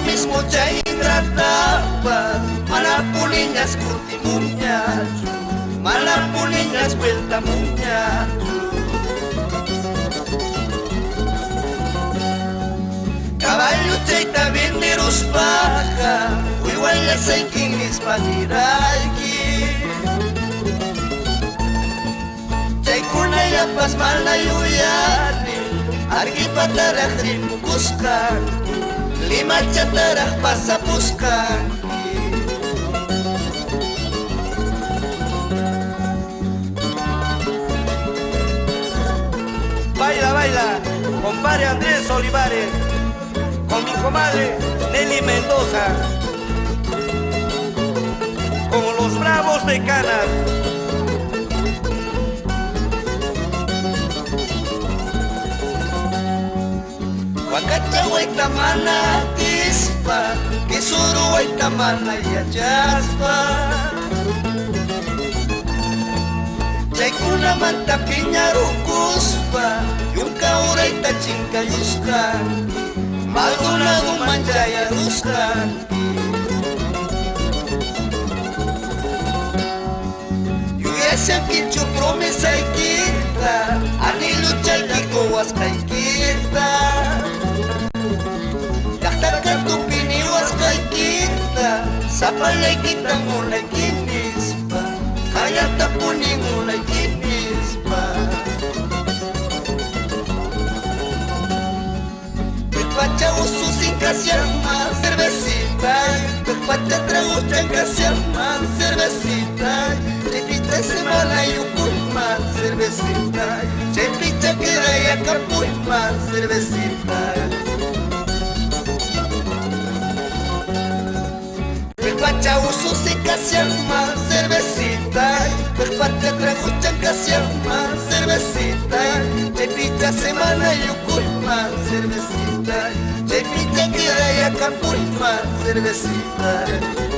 mismo chay trataba, malapuliñas curti muñacho, malapuliñas vuelta muñacho. Caballo chaita venderos paja, huihuaya saikin nispanirayki. Chaykuna yapas malayuyani, argipataraj ripukuskan, lima chataraj pasapuskan. Baila, baila, compadre Andrés Olivares, con mi comadre Nelly Mendoza, como los bravos de Canas. Wakacha waitamana tispa, kisuru waitamana yachaspa. Chaykuna manta piñarukuspa, yunka uraita chinkayuskan, malgunadu manchayaruskan. Yuyasya kichu promesaykita, anilu chaytiko waskaykita. Tupini waskaykita, sapalaykita munaykinispa, kayata puni munaykinispa. Despacha ususin kasiama cervecita, despacha trago chankasiama cervecita, chepita semana yukulma cervecita, chepita queda yakapulma cervecita. Despacha uso se casiama cervecita, despacha trago chancasiama cervecita, chepita semana yuculma cervecita, chepita queda yakapulma cervecita.